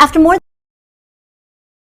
After more than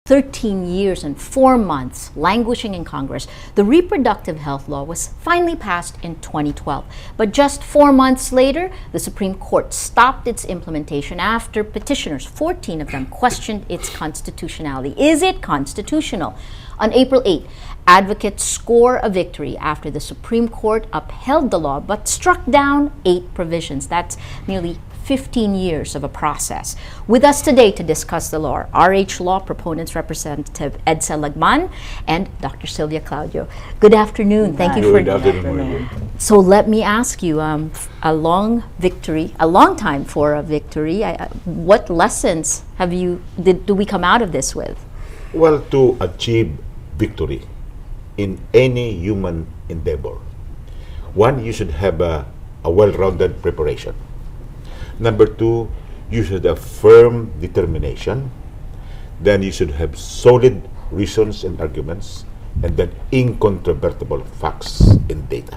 13 years and 4 months languishing in Congress, the reproductive health law was finally passed in 2012. But just 4 months later, the Supreme Court stopped its implementation after petitioners, 14 of them, questioned its constitutionality. Is it constitutional? On April 8, advocates score a victory after the Supreme Court upheld the law but struck down 8 provisions. That's nearly 15 years of a process. With us today to discuss the law, RH Law proponents Representative Edcel Lagman and Dr. Sylvia Claudio. Good afternoon. Thank you for. Good afternoon. So let me ask you, a long time for a victory. What lessons do we come out of this with? Well, to achieve victory in any human endeavor, one, you should have a well-rounded preparation. Number 2, you should have firm determination. Then you should have solid reasons and arguments, and then incontrovertible facts and data.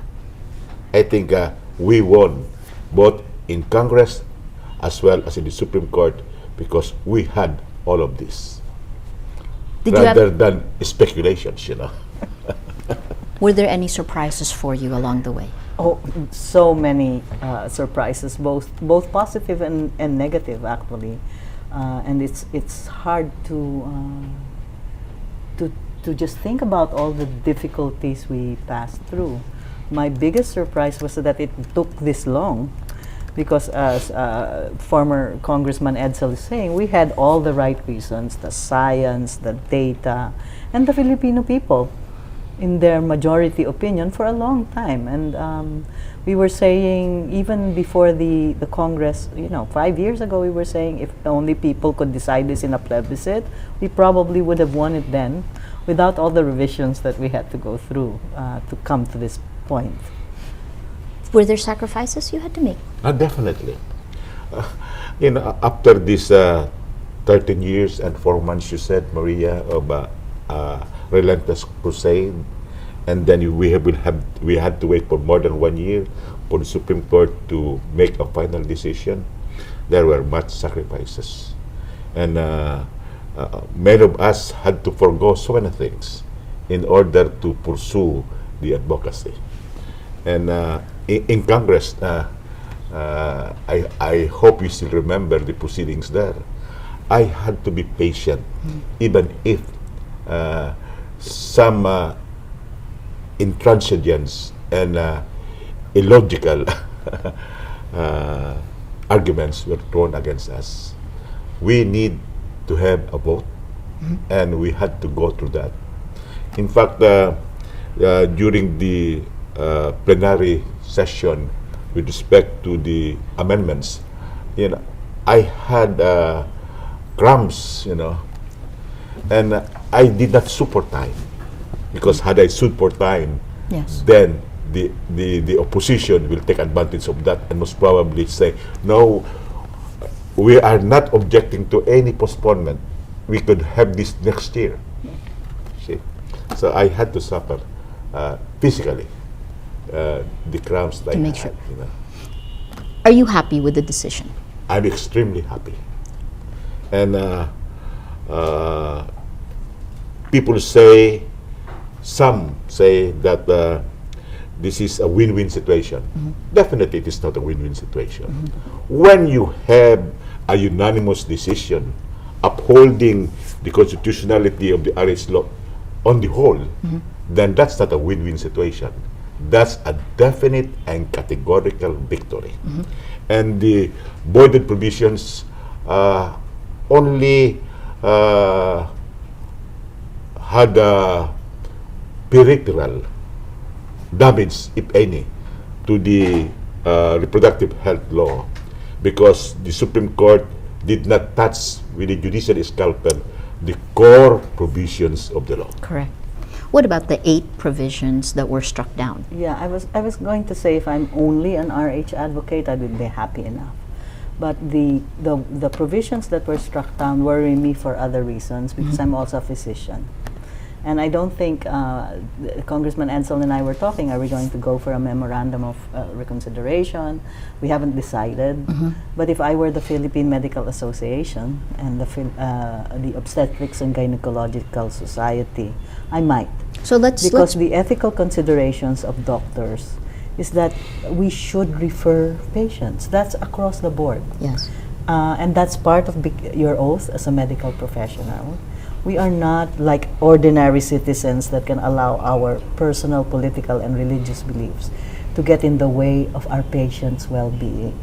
I think we won both in Congress as well as in the Supreme Court because we had all of this. Rather than speculations, Were there any surprises for you along the way? Oh, so many surprises, both positive and negative, actually, and it's hard to just think about all the difficulties we passed through. My biggest surprise was that it took this long, because as former Congressman Edcel is saying, we had all the right reasons, the science, the data, and the Filipino people in their majority opinion for a long time. And we were saying, even before the Congress, 5 years ago, we were saying if only people could decide this in a plebiscite, we probably would have won it then without all the revisions that we had to go through to come to this point. Were there sacrifices you had to make? Definitely. After this 13 years and 4 months, you said, Maria, of relentless crusade, and then we had to wait for more than 1 year for the Supreme Court to make a final decision. There were much sacrifices, and many of us had to forego so many things in order to pursue the advocacy. And in Congress, I hope you still remember the proceedings there. I had to be patient, even if some intransigence and illogical arguments were thrown against us. We need to have a vote, and we had to go through that. In fact, during the plenary session with respect to the amendments, I had cramps, and I did not sue for time, because had I sued for time, Yes. then the opposition will take advantage of that and most probably say, no, we are not objecting to any postponement. We could have this next year. See? So I had to suffer physically the cramps that I make had. sure. Are you happy with the decision? I'm extremely happy. And people say, some say that this is a win-win situation. Definitely it is not a win-win situation. When you have a unanimous decision upholding the constitutionality of the RH law on the whole, then that's not a win-win situation. That's a definite and categorical victory. And the voided provisions only had peripheral damage, if any, to the reproductive health law, because the Supreme Court did not touch with the judicial scalpel the core provisions of the law. Correct. What about the 8 provisions that were struck down? Yeah, I was going to say, if I'm only an RH advocate, I would be happy enough. But the provisions that were struck down worry me for other reasons, because I'm also a physician. And I don't think Congressman Edcel and I were talking, are we going to go for a memorandum of reconsideration? We haven't decided. But if I were the Philippine Medical Association and the Obstetrics and Gynecological Society, I might. So Because the ethical considerations of doctors is that we should refer patients. That's across the board. yes. And that's part of your oath as a medical professional. We are not like ordinary citizens that can allow our personal, political, and religious beliefs to get in the way of our patients' well-being.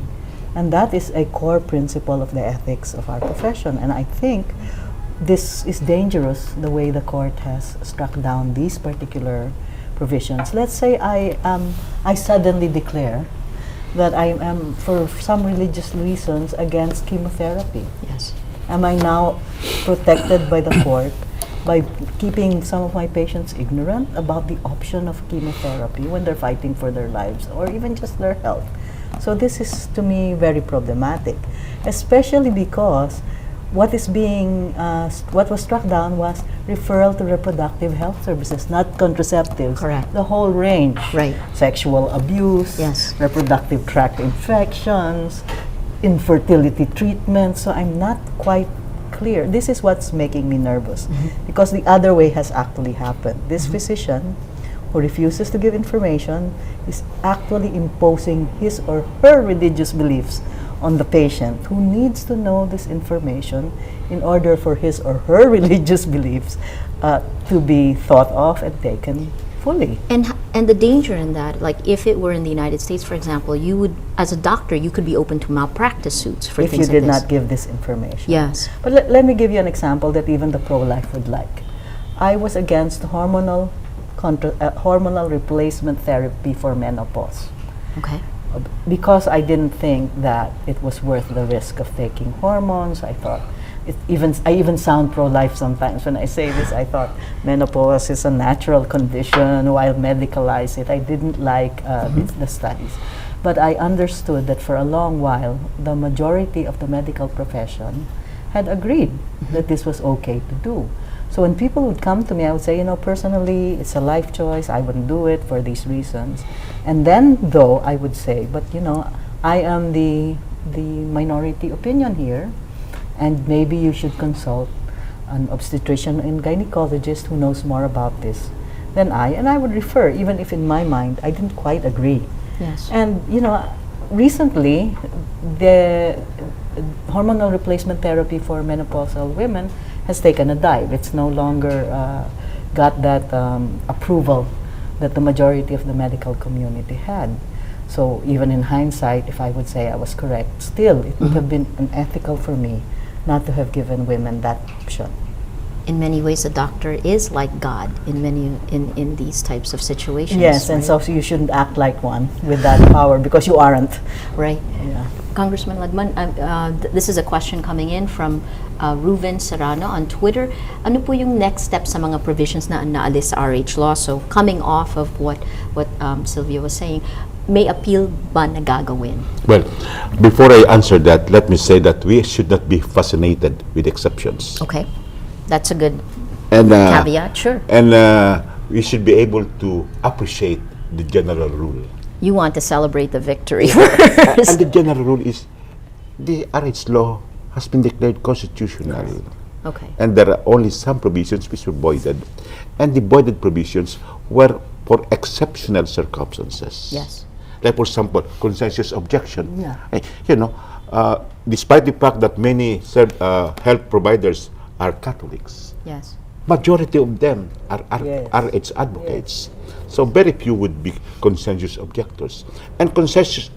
And that is a core principle of the ethics of our profession. And I think this is dangerous, the way the court has struck down these particular provisions. Let's say I suddenly declare that I am, for some religious reasons, against chemotherapy. Yes. Am I now protected by the court by keeping some of my patients ignorant about the option of chemotherapy when they're fighting for their lives or even just their health? So this is, to me, very problematic, especially because what was struck down was referral to reproductive health services, not contraceptives. Correct. The whole range. Right. Sexual abuse, Yes. reproductive tract infections, infertility treatment. So I'm not quite clear. This is what's making me nervous, because the other way has actually happened. This physician who refuses to give information is actually imposing his or her religious beliefs on the patient, who needs to know this information in order for his or her religious beliefs to be thought of and taken fully. And the danger in that, like if it were in the United States, for example, you would, as a doctor, you could be open to malpractice suits for If you things did like this. not give this information. Yes. But let me give you an example that even the pro-life would like. I was against hormonal replacement therapy for menopause, Okay. because I didn't think that it was worth the risk of taking hormones. I thought I even sound pro-life sometimes when I say this. I thought menopause is a natural condition while medicalize it. I didn't like the studies. But I understood that for a long while, the majority of the medical profession had agreed that this was okay to do. So when people would come to me, I would say, personally, it's a life choice. I wouldn't do it for these reasons. And then, though, I would say, but I am the minority opinion here, and maybe you should consult an obstetrician and gynecologist who knows more about this than I. And I would refer, even if in my mind I didn't quite agree. Yes. And recently, the hormonal replacement therapy for menopausal women has taken a dive. It's no longer got that approval that the majority of the medical community had. So even in hindsight, if I would say I was correct, still it would have been unethical for me not to have given women that option. In many ways, a doctor is like God in these types of situations. Yes, and right? so you shouldn't act like one with that power, because you aren't. Right. Yeah. Congressman Lagman, this is a question coming in from Ruven Serrano on Twitter. Ano po yung next step sa mga provisions na naalis sa RH law? So coming off of what Sylvia was saying, may appeal ba na gagawin? Well, before I answer that, let me say that we should not be fascinated with exceptions. Okay. That's a good And caveat, sure. And we should be able to appreciate the general rule. You want to celebrate the victory And first. the general rule is the RH law has been declared constitutional. Okay. And there are only some provisions which were voided. And the voided provisions were for exceptional circumstances. Yes. Like, for example, consensus objection. Yeah. Despite the fact that many health providers are Catholics, Yes. majority of them are Yes. RH advocates. So very few would be consensus objectors. And consensus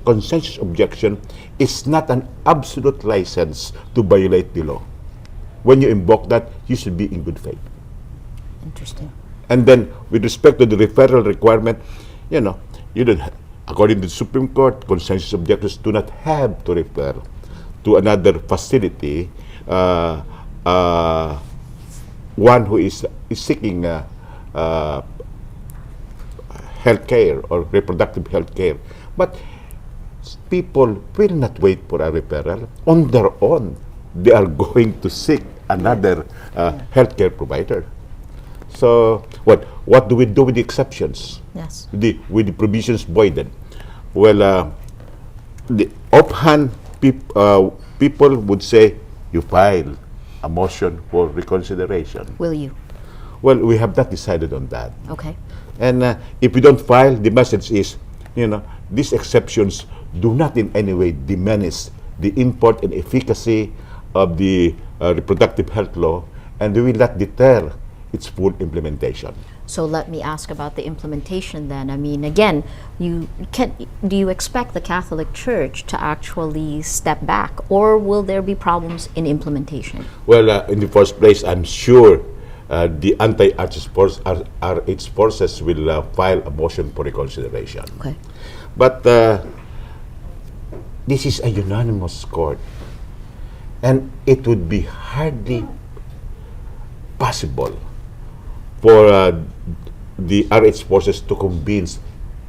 objection is not an absolute license to violate the law. When you invoke that, you should be in good faith. Interesting. And then, with respect to the referral requirement, you don't, according to the Supreme Court, consensus objectors do not have to refer to another facility, one who is seeking health care or reproductive health care. But people will not wait for a referral. On their own, they are going to seek another healthcare provider. So what do we do with the exceptions? Yes. With the provisions voided? Well, the offhand people would say you file a motion for reconsideration. Will you? Well, we have not decided on that. Okay. And if we don't file, the message is, these exceptions do not in any way diminish the import and efficacy of the reproductive health law, and they will not deter its full implementation. So let me ask about the implementation then. I mean, again, do you expect the Catholic Church to actually step back, or will there be problems in implementation? Well, in the first place, I'm sure the anti-RH forces will file a motion for reconsideration. Okay. But this is a unanimous court, and it would be hardly possible for the RH forces to convince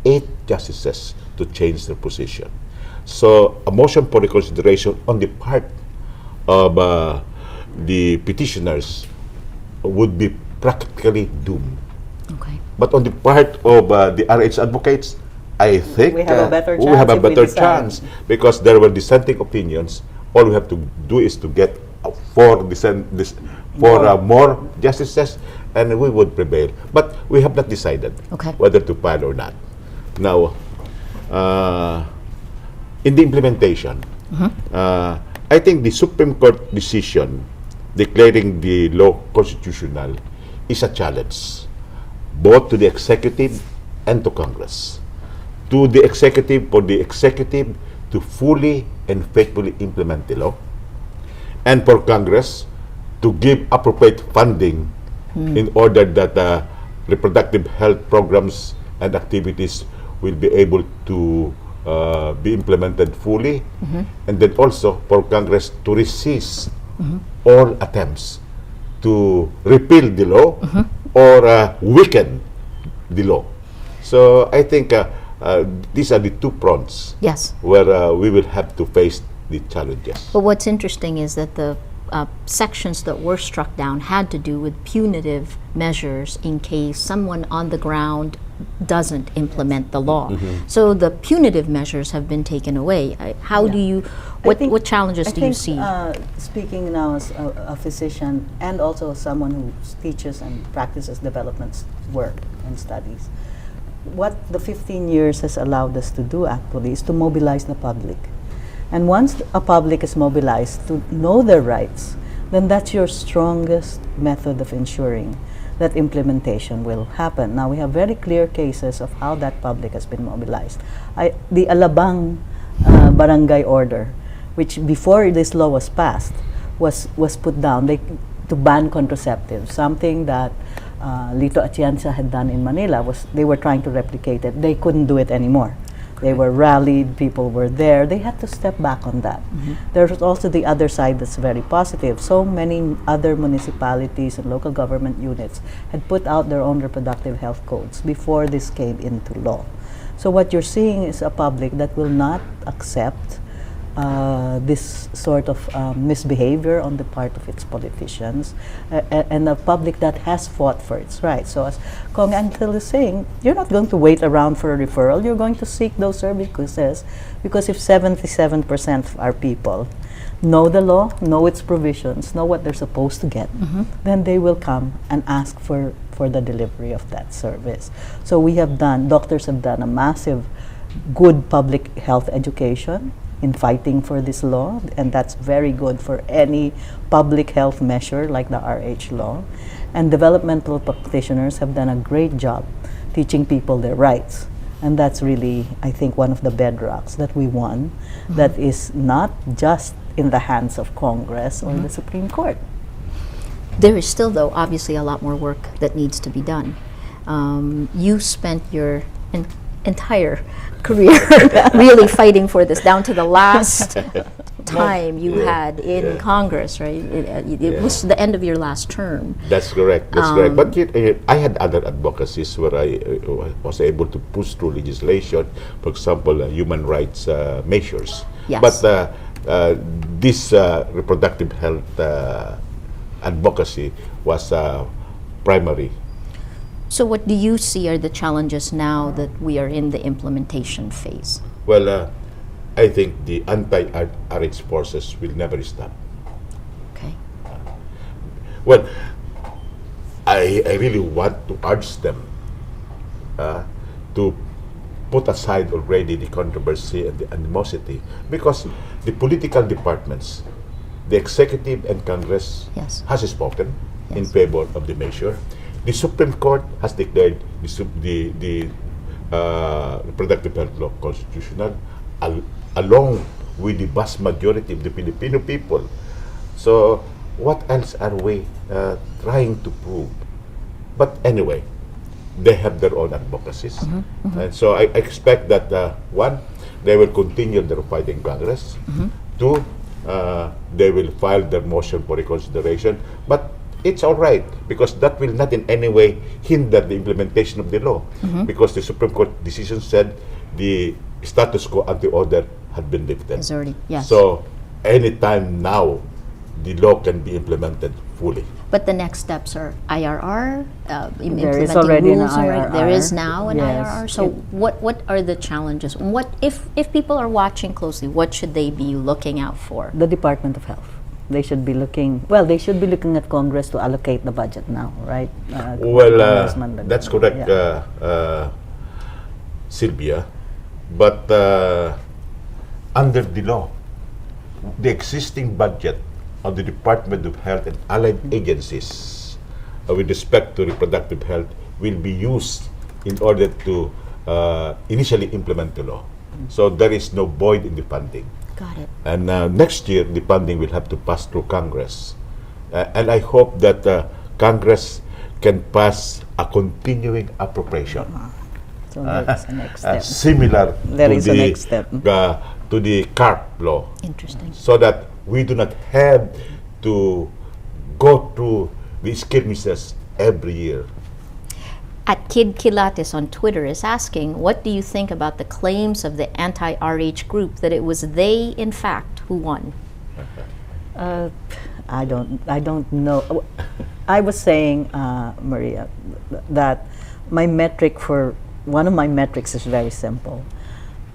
8 justices to change their position. So a motion for reconsideration on the part of the petitioners would be practically doomed. Okay. But on the part of the RH advocates, I think We have a better we chance have a if we better decide. chance, because there were dissenting opinions. All we have to do is to get more justices, and we would prevail. But we have not decided Okay. whether to file or not. Now, in the implementation, I think the Supreme Court decision declaring the law constitutional is a challenge both to the executive and to Congress. To the executive, for the executive to fully and faithfully implement the law, and for Congress to give appropriate funding in order that reproductive health programs and activities will be able to be implemented fully, and then also for Congress to resist all attempts to repeal the law or weaken the law. So I think these are the two fronts Yes. where we will have to face the challenges. But what's interesting is that the sections that were struck down had to do with punitive measures in case someone on the ground doesn't implement the law. So the punitive measures have been taken away. How do you, what challenges do you see? Speaking now as a physician and also someone who teaches and practices development work and studies, what the 15 years has allowed us to do actually is to mobilize the public. And once a public is mobilized to know their rights, then that's your strongest method of ensuring that implementation will happen. Now, we have very clear cases of how that public has been mobilized. The Alabang barangay order, which before this law was passed, was put down to ban contraceptives, something that Lito Atienza had done in Manila. They were trying to replicate it. They couldn't do it anymore. They were rallied, people were there. They had to step back on that. There's also the other side that's very positive. So many other municipalities and local government units had put out their own reproductive health codes before this came into law. So what you're seeing is a public that will not accept this sort of misbehavior on the part of its politicians, and a public that has fought for its rights. So as Kong Angel is saying, you're not going to wait around for a referral, you're going to seek those services, because if 77% of our people know the law, know its provisions, know what they're supposed to get, then they will come and ask for the delivery of that service. So doctors have done a massive good public health education in fighting for this law, and that's very good for any public health measure like the RH law. And developmental practitioners have done a great job teaching people their rights. And that's really, I think, one of the bedrocks that we won, that is not just in the hands of Congress or the Supreme Court. There is still, though, obviously a lot more work that needs to be done. You spent your entire career really fighting for this, down to the last time you had in Congress, right? It was the end of your last term. That's correct. That's correct. But I had other advocacies where I was able to push through legislation, for example, human rights measures. Yes. But this reproductive health advocacy was primary So what do you see are the challenges now that we are in the implementation phase? Well, I think the anti-RH forces will never stop. Okay. Well, I really want to urge them to put aside already the controversy and the animosity, because the political departments, the executive and Congress Yes. has spoken in Yes. favor of the measure. The Supreme Court has declared the reproductive health law constitutional, along with the vast majority of the Filipino people. So what else are we trying to prove? But anyway, they have their own advocacies. And so I expect that, one, they will continue their fight in Congress. Two, they will file their motion for reconsideration. But it's all right, because that will not in any way hinder the implementation of the law, because the Supreme Court decision said the status quo ante order had been lifted. Is already, yes. So anytime now, the law can be implemented fully. But the next steps are IRR, There is implementing already an rules already. There is IRR. now an Yes. IRR. So what are the challenges? What if people are watching closely, what should they be looking out for? The Department of Health. They should be looking, well, they should be looking at Congress to allocate the budget now, right? Well, Congressman Lagman. that's correct, Yeah. Sylvia. But under the law, the existing budget of the Department of Health and allied agencies with respect to reproductive health will be used in order to initially implement the law. So there is no void in the funding. Got it. And next year, the funding will have to pass through Congress. And I hope that Congress can pass a continuing appropriation. So there is a next step. Similar There to is a next step. To the CARP law, Interesting. so that we do not have to go through these skirmishes every year. At Kid Kilates on Twitter is asking, what do you think about the claims of the anti-RH group that it was they, in fact, who won? I don't know. I was saying, Maria, that one of my metrics is very simple.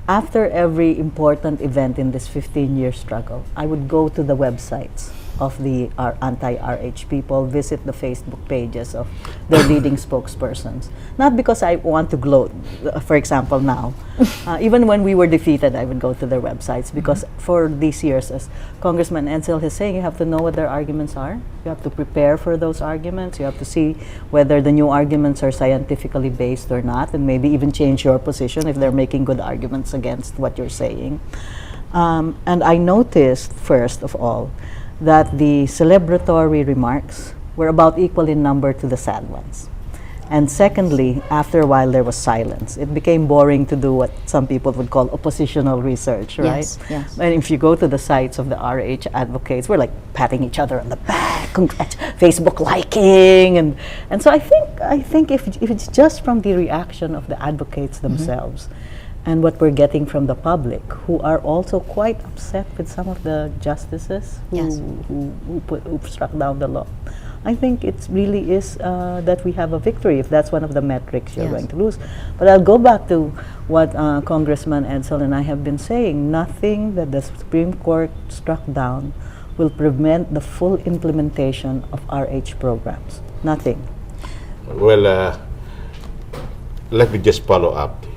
After every important event in this 15-year struggle, I would go to the websites of the anti-RH people, visit the Facebook pages of their leading spokespersons. Not because I want to gloat, for example, now. Even when we were defeated, I would go to their websites, because for these years, as Congressman Edcel is saying, you have to know what their arguments are. You have to prepare for those arguments. You have to see whether the new arguments are scientifically based or not, and maybe even change your position if they're making good arguments against what you're saying. And I noticed, first of all, that the celebratory remarks were about equal in number to the sad ones. And secondly, after a while, there was silence. It became boring to do what some people would call oppositional research, right? Yes, yes. And if you go to the sites of the RH advocates, we're like patting each other on the back, Facebook liking, and so I think if it's just from the reaction of the advocates themselves, and what we're getting from the public, who are also quite upset with some of the justices Yes. who struck down the law. I think it really is that we have a victory, if that's one of the metrics you're Yes. going to lose. But I'll go back to what Congressman Edcel and I have been saying. Nothing that the Supreme Court struck down will prevent the full implementation of RH programs. Nothing. Well, let me just follow up.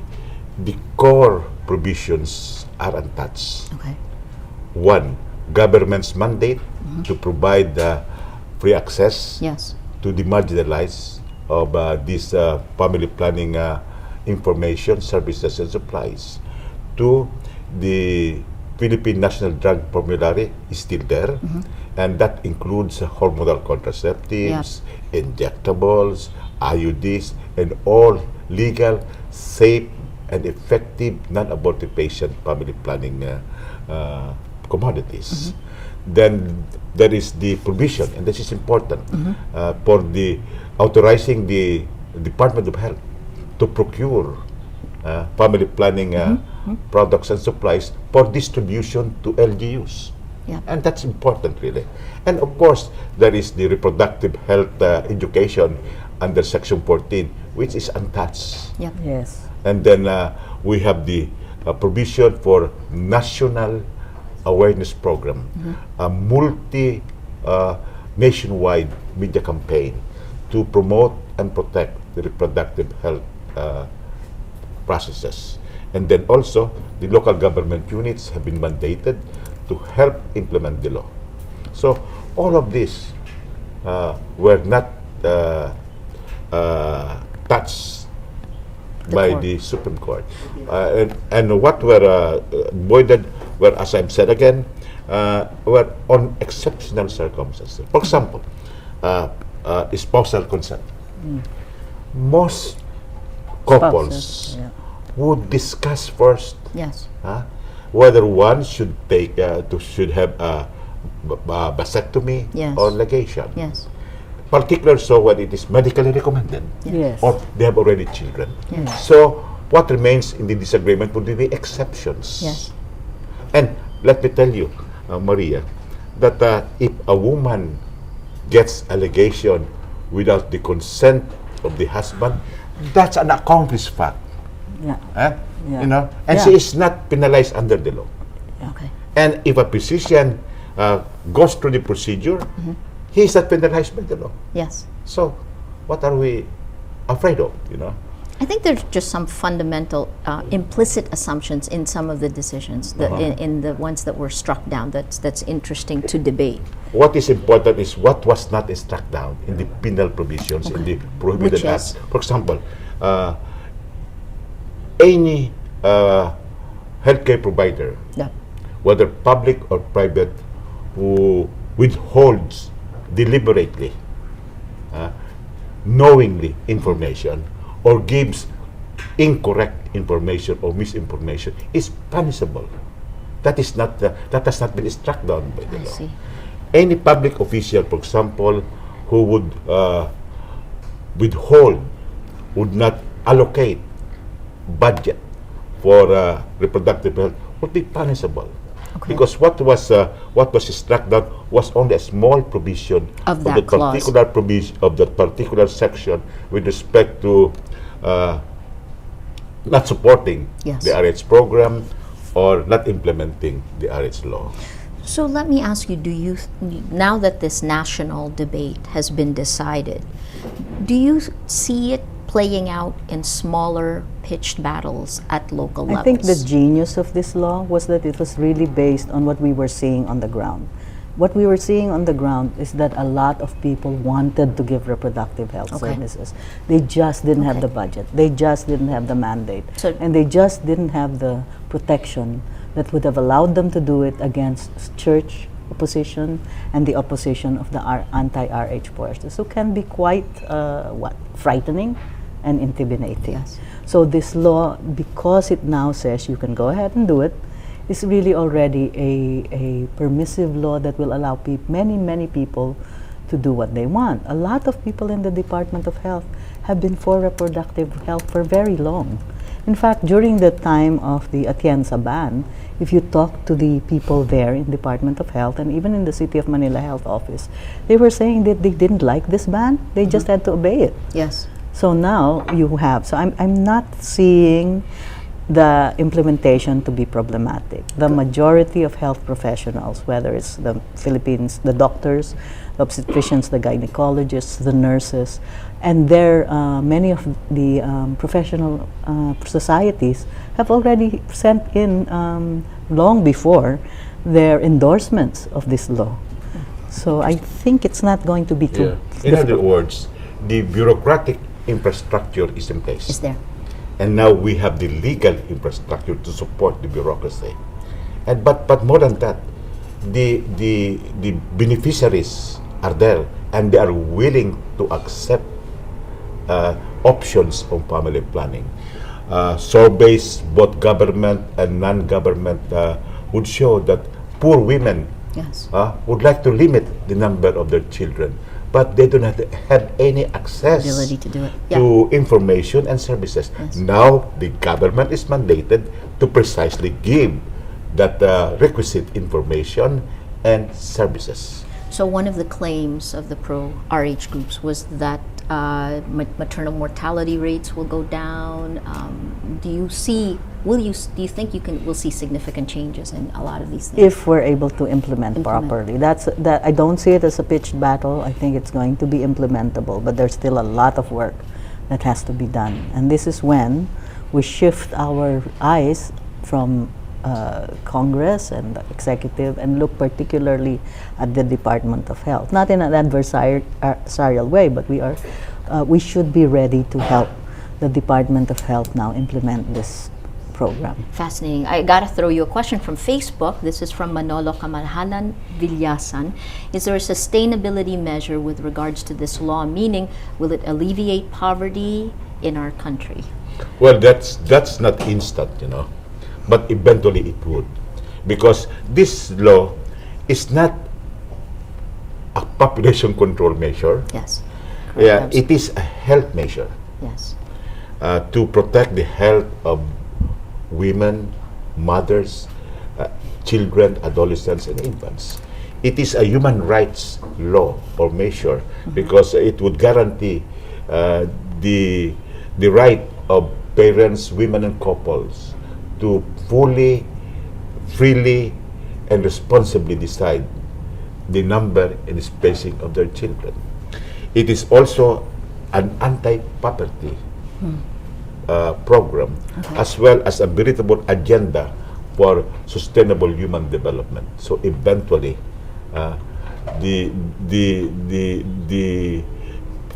The core provisions are untouched. Okay. One, government's mandate to provide free access Yes. to the marginalized of this family planning information, services, and supplies. Two, the Philippine National Drug Formulary is still there, and that includes hormonal contraceptives, injectables, IUDs, and all legal, safe, and effective non-abortive patient family planning commodities. Then there is the provision, and this is important, for the authorizing the Department of Health to procure family planning products and supplies for distribution to LGUs. Yeah. And that's important, really. And of course, there is the reproductive health education under Section 14, which is untouched. Yep. Yes. And then we have the provision for national awareness program, a nationwide media campaign to promote and protect the reproductive health processes. And then also, the local government units have been mandated to help implement the law. So all of this were not touched by court. the Supreme Court. And what were voided were, as I've said again, were on exceptional circumstances. For example, spousal consent. Most couples Spouses, yeah. would discuss first Yes. whether one should should have a vasectomy Yes. or ligation. Yes. Particularly so when it is medically recommended, Yes. or they have already children. Yes. So what remains in the disagreement would be the exceptions. Yes. And let me tell you, Maria, that if a woman gets allegation without the consent of the husband, that's an accomplished fact. Yeah. Eh? Yeah. You know, and Yeah. she is not penalized under the law. Okay. And if a physician goes through the procedure, he is not penalized by the law. Yes. So, what are we afraid of? You know? I think there's just some fundamental implicit assumptions in some of the decisions, in the ones that were struck down. That's interesting to debate. What is important is what was not struck down in the penal provisions in the prohibited Which is? acts. For example, any healthcare provider, Yeah. whether public or private, who withholds deliberately, knowingly information, or gives incorrect information or misinformation is punishable. That is not that has not been struck down by the I law. see. Any public official, for example, who would withhold, would not allocate budget for reproductive health would be punishable. Okay. Because what was struck down was only a small provision Of that clause. particular provision of that particular section with respect to not supporting Yes. the RH program or not implementing the RH law. So let me ask you, now that this national debate has been decided, do you see it playing out in smaller pitched battles at local levels? I think the genius of this law was that it was really based on what we were seeing on the ground. What we were seeing on the ground is that a lot of people wanted to give reproductive health Okay. services. They just didn't have Okay. the budget. They just didn't have the mandate. So- And they just didn't have the protection that would have allowed them to do it against church opposition and the opposition of the anti-RH forces. So can be quite frightening and intimidating. Yes. So this law, because it now says you can go ahead and do it, is really already a permissive law that will allow many people to do what they want. A lot of people in the Department of Health have been for reproductive health for very long. In fact, during the time of the Atienza ban, if you talk to the people there in Department of Health and even in the City of Manila Health Office, they were saying that they didn't like this ban. They just had to obey it. Yes. So now you have, so I'm not seeing the implementation to be problematic. The majority of health professionals, whether it's the Philippines, the doctors, the obstetricians, the gynecologists, the nurses, and many of the professional societies have already sent in long before their endorsements of this law. So I think it's not going to be too In other difficult. words, the bureaucratic infrastructure is in place. Is there? And now we have the legal infrastructure to support the bureaucracy. And but more than that, the beneficiaries are there and they are willing to accept options on family planning. Surveys, both government and non-government, would show that poor women Yes. would like to limit the number of their children, but they do not have any access Ability to do it. to information and services. Yes. Now, the government is mandated to precisely give that requisite information and services. So one of the claims of the pro-RH groups was that maternal mortality rates will go down. Do you think we'll see significant changes in a lot of these things? If we're able to implement properly. That I don't see it as a pitched battle. I think it's going to be implementable, but there's still a lot of work that has to be done. And this is when we shift our eyes from Congress and the executive and look particularly at the Department of Health. Not in an adversarial way, but we should be ready to help the Department of Health now implement this program. Fascinating. I gotta throw you a question from Facebook. This is from Manolo Kamalhanan Villasan. Is there a sustainability measure with regards to this law? Meaning, will it alleviate poverty in our country? Well, that's not instant, but eventually it would, because this law is not a population control measure. Yes. Yeah, it is a health measure. Yes. To protect the health of women, mothers, children, adolescents, and infants. It is a human rights law or measure because it would guarantee the right of parents, women, and couples to fully, freely, and responsibly decide the number and the spacing of their children. It is also an anti-poverty program, as well as a veritable agenda for sustainable human development. So eventually, the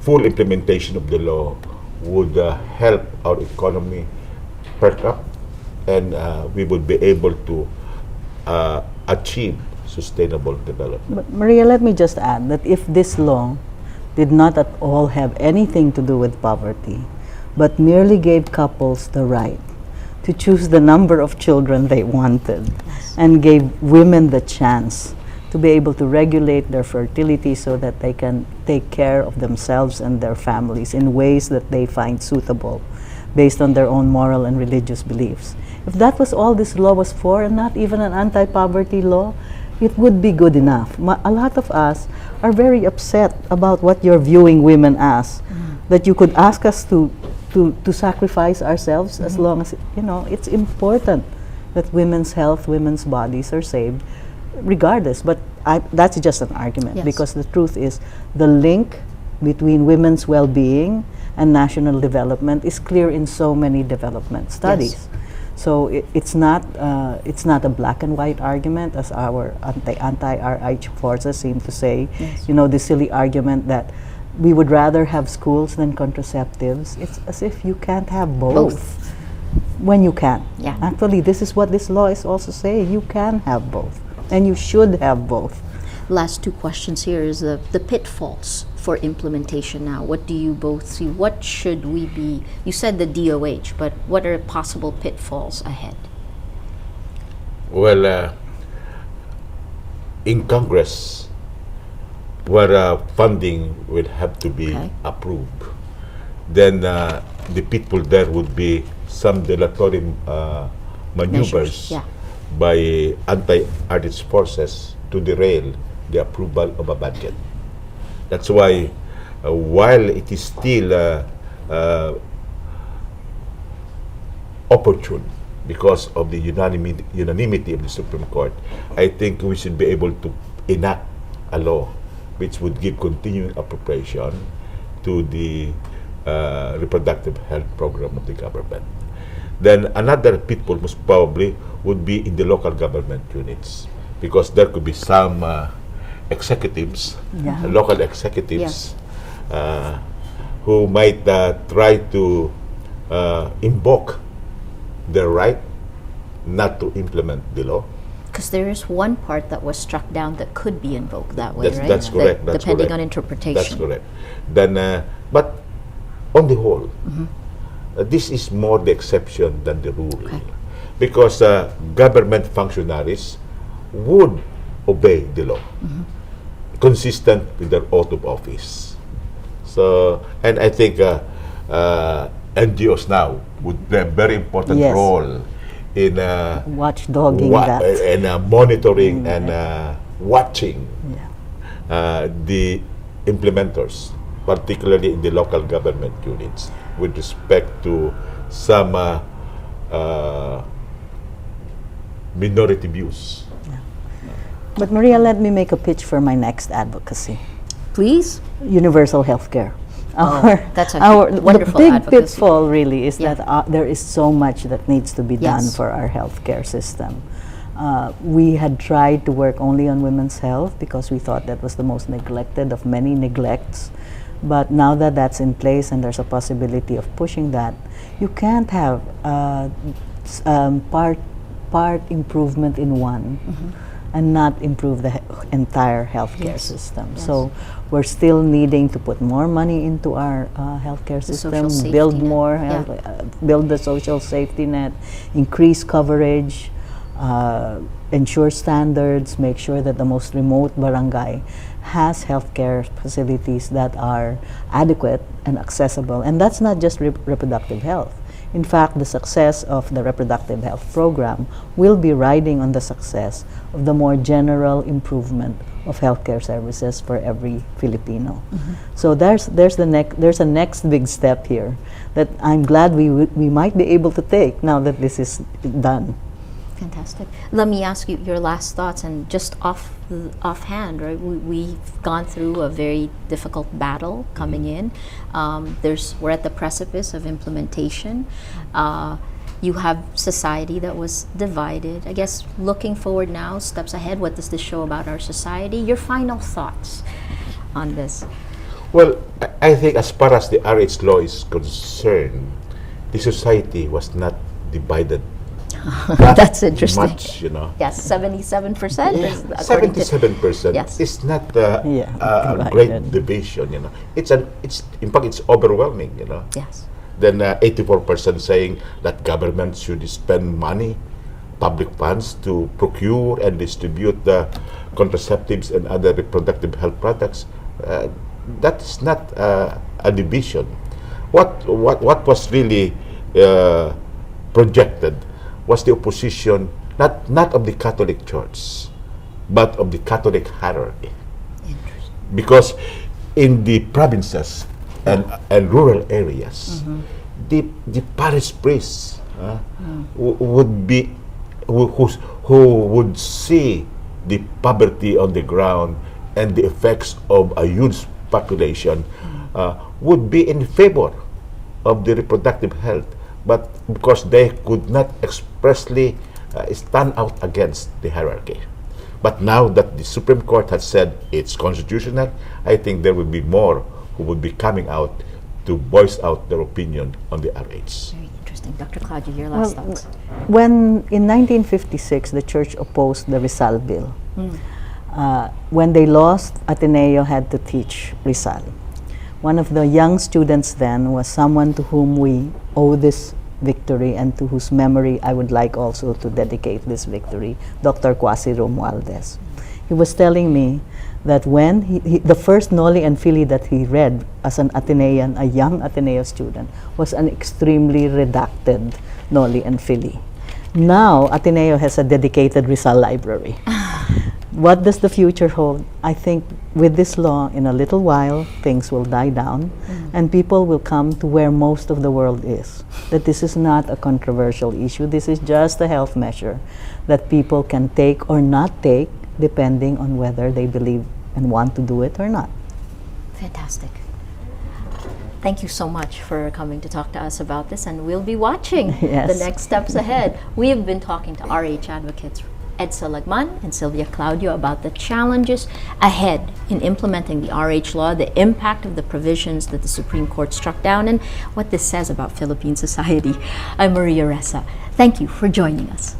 full implementation of the law would help our economy perk up, and we would be able to achieve sustainable development. But Maria, let me just add that if this law did not at all have anything to do with poverty, but merely gave couples the right to choose the number of children they wanted, and gave women the chance to be able to regulate their fertility so that they can take care of themselves and their families in ways that they find suitable based on their own moral and religious beliefs. If that was all this law was for, and not even an anti-poverty law, it would be good enough. A lot of us are very upset about what you're viewing women as, that you could ask us to sacrifice ourselves as long as, it's important that women's health, women's bodies are saved regardless. But that's just an argument, because the truth is the link between women's well-being and national development is clear in so many development studies. So it's not a black and white argument, as our anti-RH forces seem to say. The silly argument that we would rather have schools than contraceptives. It's as if you can't have both. When you can. Yeah. Actually, this is what this law is also saying. You can have both, and you should have both. Last two questions here is the pitfalls for implementation now. What do you both see? What should we be? You said the DOH, but what are possible pitfalls ahead? Well, in Congress, where funding will have to be approved, then the pitfall there would be some dilatory maneuvers by anti-RH forces to derail the approval of a budget. That's why, while it is still opportune because of the unanimity of the Supreme Court, I think we should be able to enact a law which would give continuing appropriation to the reproductive health program of the government. Then another pitfall most probably would be in the local government units, because there could be some executives, local executives, who might try to invoke their right not to implement the law. Because there is one part that was struck down that could be invoked that way, right? That's correct. Depending on interpretation. That's correct. Then, but on the whole, this is more the exception than the rule, because government functionaries would obey the law, consistent with their oath of office. So, and I think NGOs now would play a very important role in watchdogging that and monitoring and watching the implementers particularly in the local government units, with respect to some minority views. But Maria, let me make a pitch for my next advocacy. Please. Universal health care. That's a the wonderful big advocacy. pitfall really is Yeah. that there is so much that needs to be done Yes. for our healthcare system. We had tried to work only on women's health because we thought that was the most neglected of many neglects. But now that that's in place and there's a possibility of pushing that, you can't have part improvement in one and not improve the entire healthcare system. Yes. So we're still needing to put more money into our healthcare The system, social safety build net. more, Yeah. build the social safety net, increase coverage, ensure standards, make sure that the most remote barangay has healthcare facilities that are adequate and accessible. And that's not just reproductive health. In fact, the success of the reproductive health program will be riding on the success of the more general improvement of healthcare services for every Filipino. So there's a next big step here that I'm glad we might be able to take now that this is done. Fantastic. Let me ask you your last thoughts, and just offhand, right? We've gone through a very difficult battle coming in. We're at the precipice of implementation. You have society that was divided. I guess looking forward now, steps ahead, what does this show about our society? Your final thoughts on this? Well, I think as far as the RH law is concerned, the society was not divided. That's interesting. Much, you know. Yes, 77%. Yeah, is according to- 77%. Yes. It's not a divided. great division, you know. It's in fact it's overwhelming, you know. Yes. Then 84% saying that government should spend money, public funds, to procure and distribute the contraceptives and other reproductive health products. That's not a division. What was really projected was the opposition, not of the Catholic Church, but of the Catholic hierarchy. Because in the provinces and rural areas, the parish priests would be who would see the poverty on the ground and the effects of a huge population would be in favor of the reproductive health, but because they could not expressly stand out against the hierarchy. But now that the Supreme Court has said it's constitutional, I think there will be more who would be coming out to voice out their opinion on the RH. Very interesting. Dr. Claudio, your last Well, thoughts. when in 1956 the church opposed the Rizal bill, when they lost, Ateneo had to teach Rizal. One of the young students then was someone to whom we owe this victory and to whose memory I would like also to dedicate this victory, Dr. Kwasi Romualdez. He was telling me that when the first Noli and Fili that he read as an Atenean, a young Ateneo student, was an extremely redacted Noli and Fili. Now, Ateneo has a dedicated Rizal library. What does the future hold? I think with this law, in a little while, things will die down and people will come to where most of the world is. That this is not a controversial issue. This is just a health measure that people can take or not take depending on whether they believe and want to do it or not. Fantastic. Thank you so much for coming to talk to us about this, and we'll be watching Yes. the next steps ahead. We have been talking to RH advocates Edcel Lagman and Sylvia Claudio about the challenges ahead in implementing the RH law, the impact of the provisions that the Supreme Court struck down, and what this says about Philippine society. I'm Maria Ressa. Thank you for joining us.